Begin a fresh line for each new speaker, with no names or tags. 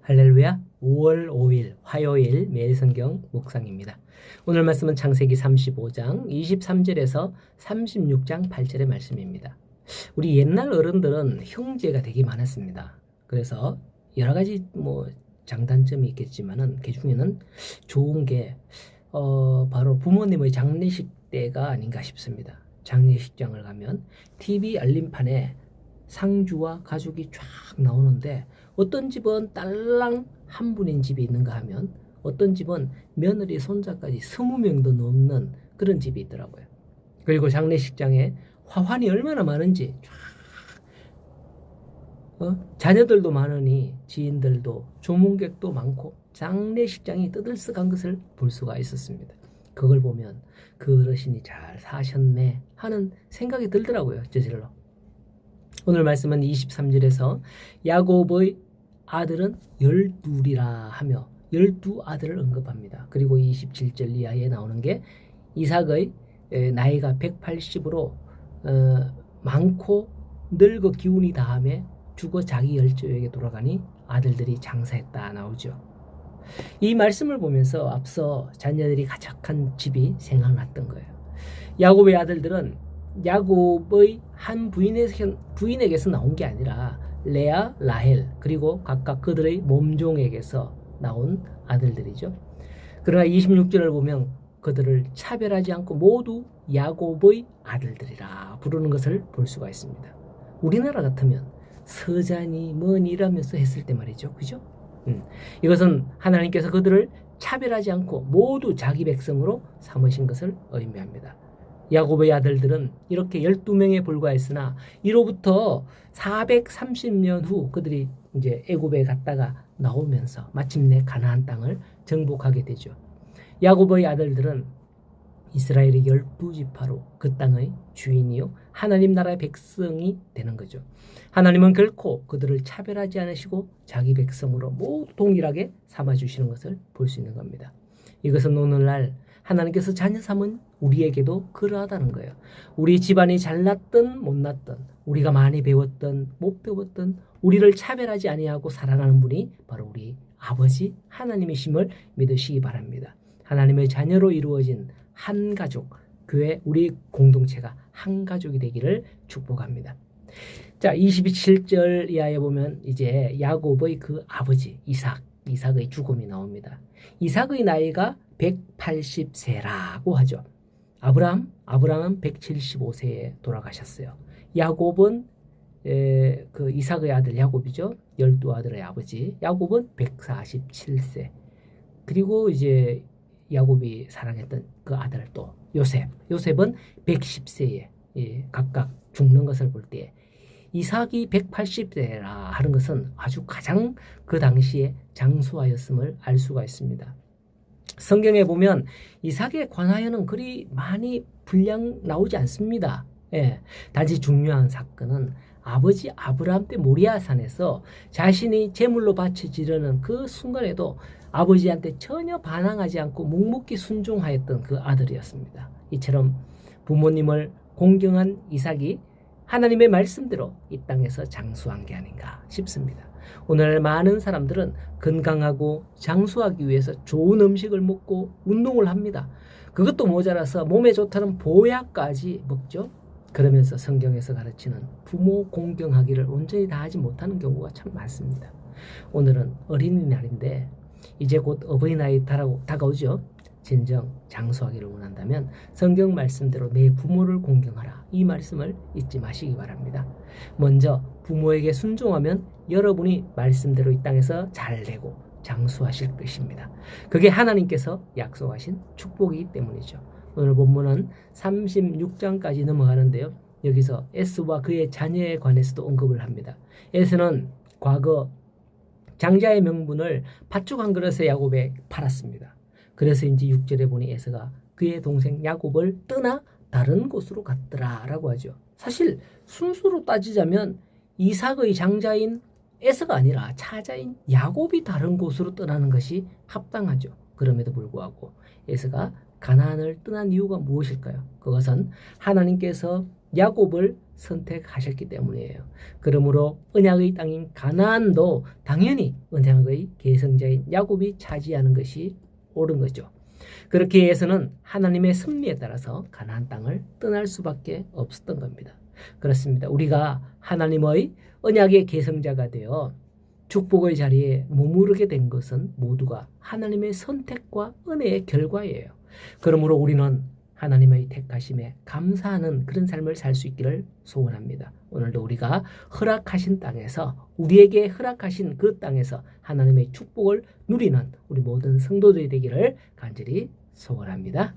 할렐루야. 5월 5일 화요일 매일 성경 묵상입니다. 오늘 말씀은 창세기 35장 23절에서 36장 8절의 말씀입니다. 우리 옛날 어른들은 형제가 되게 많았습니다. 그래서 여러 가지 장단점이 있겠지만은 그 중에는 좋은 게 바로 부모님의 장례식 때가 아닌가 싶습니다. 장례식장을 가면 TV 알림판에 상주와 가족이 쫙 나오는데 어떤 집은 딸랑 한 분인 집이 있는가 하면 어떤 집은 며느리 손자까지 20명도 넘는 그런 집이 있더라고요. 그리고 장례식장에 화환이 얼마나 많은지 자녀들도 많으니 지인들도 조문객도 많고 장례식장이 뜨들썩한 것을 볼 수가 있었습니다. 그걸 보면 그 어르신이 잘 사셨네 하는 생각이 들더라고요. 저절로. 오늘 말씀은 23절에서 야곱의 아들은 12이라 하며 12아들을 언급합니다. 그리고 27절 이하에 나오는 게 이삭의 나이가 180으로 많고 늙어 기운이 다함에 죽어 자기 열조에게 돌아가니 아들들이 장사했다 나오죠. 이 말씀을 보면서 앞서 자녀들이 가득한 집이 생각났던 거예요. 야곱의 아들들은 야곱의 한 부인에게서 나온 게 아니라 레아, 라헬 그리고 각각 그들의 몸종에게서 나온 아들들이죠. 그러나 26절을 보면 그들을 차별하지 않고 모두 야곱의 아들들이라 부르는 것을 볼 수가 있습니다. 우리나라 같으면 서자니 뭐니 이러면서 했을 때 말이죠. 그죠? 이것은 하나님께서 그들을 차별하지 않고 모두 자기 백성으로 삼으신 것을 의미합니다. 야곱의 아들들은 이렇게 12명에 불과했으나 이로부터 430년 후 그들이 이제 애굽에 갔다가 나오면서 마침내 가나안 땅을 정복하게 되죠. 야곱의 아들들은 이스라엘의 12지파로 그 땅의 주인이요 하나님 나라의 백성이 되는 거죠. 하나님은 결코 그들을 차별하지 않으시고 자기 백성으로 모두 동일하게 삼아주시는 것을 볼 수 있는 겁니다. 이것은 오늘날 하나님께서 자녀 삼은 우리에게도 그러하다는 거예요. 우리 집안이 잘났든 못났든 우리가 많이 배웠든 못 배웠든 우리를 차별하지 아니하고 사랑하는 분이 바로 우리 아버지 하나님이심을 믿으시기 바랍니다. 하나님의 자녀로 이루어진 한 가족, 교회 우리 공동체가 한 가족이 되기를 축복합니다. 자, 27절 이하에 보면 이제 야곱의 그 아버지 이삭의 죽음이 나옵니다. 이삭의 나이가 180세라고 하죠. 아브라함은 175세에 돌아가셨어요. 야곱은 그 이삭의 아들 야곱이죠. 12아들의 아버지. 야곱은 147세. 그리고 이제 야곱이 사랑했던 그 아들 또 요셉은 110세에 각각 죽는 것을 볼 때 이삭이 180세라 하는 것은 아주 가장 그 당시에 장수하였음을 알 수가 있습니다. 성경에 보면 이삭에 관하여는 그리 많이 분량 나오지 않습니다. 단지 중요한 사건은 아버지 아브라함 때 모리아산에서 자신이 제물로 바쳐지려는 그 순간에도 아버지한테 전혀 반항하지 않고 묵묵히 순종하였던 그 아들이었습니다. 이처럼 부모님을 공경한 이삭이 하나님의 말씀대로 이 땅에서 장수한 게 아닌가 싶습니다. 오늘 많은 사람들은 건강하고 장수하기 위해서 좋은 음식을 먹고 운동을 합니다. 그것도 모자라서 몸에 좋다는 보약까지 먹죠. 그러면서 성경에서 가르치는 부모 공경하기를 온전히 다하지 못하는 경우가 참 많습니다. 오늘은 어린이날인데 이제 곧 어버이날이 다가오죠. 진정 장수하기를 원한다면 성경 말씀대로 내 부모를 공경하라. 이 말씀을 잊지 마시기 바랍니다. 먼저 부모에게 순종하면 여러분이 말씀대로 이 땅에서 잘 되고 장수하실 것입니다. 그게 하나님께서 약속하신 축복이기 때문이죠. 오늘 본문은 36장까지 넘어가는데요. 여기서 에스와 그의 자녀에 관해서도 언급을 합니다. 에스는 과거 장자의 명분을 팥죽 한 그릇에 야곱에 팔았습니다. 그래서인지 6절에 보니 에서가 그의 동생 야곱을 떠나 다른 곳으로 갔더라 라고 하죠. 사실 순수로 따지자면 이삭의 장자인 에서가 아니라 차자인 야곱이 다른 곳으로 떠나는 것이 합당하죠. 그럼에도 불구하고 에서가 가나안을 떠난 이유가 무엇일까요? 그것은 하나님께서 야곱을 선택하셨기 때문이에요. 그러므로 언약의 땅인 가나안도 당연히 언약의 계승자인 야곱이 차지하는 것이 옳은 거죠. 그렇게 해서는 하나님의 섭리에 따라서 가나안 땅을 떠날 수밖에 없었던 겁니다. 그렇습니다. 우리가 하나님의 언약의 계승자가 되어 축복의 자리에 머무르게 된 것은 모두가 하나님의 선택과 은혜의 결과예요. 그러므로 우리는 하나님의 택하심에 감사하는 그런 삶을 살 수 있기를 소원합니다. 오늘도 우리가 허락하신 땅에서, 우리에게 허락하신 그 땅에서 하나님의 축복을 누리는 우리 모든 성도들이 되기를 간절히 소원합니다.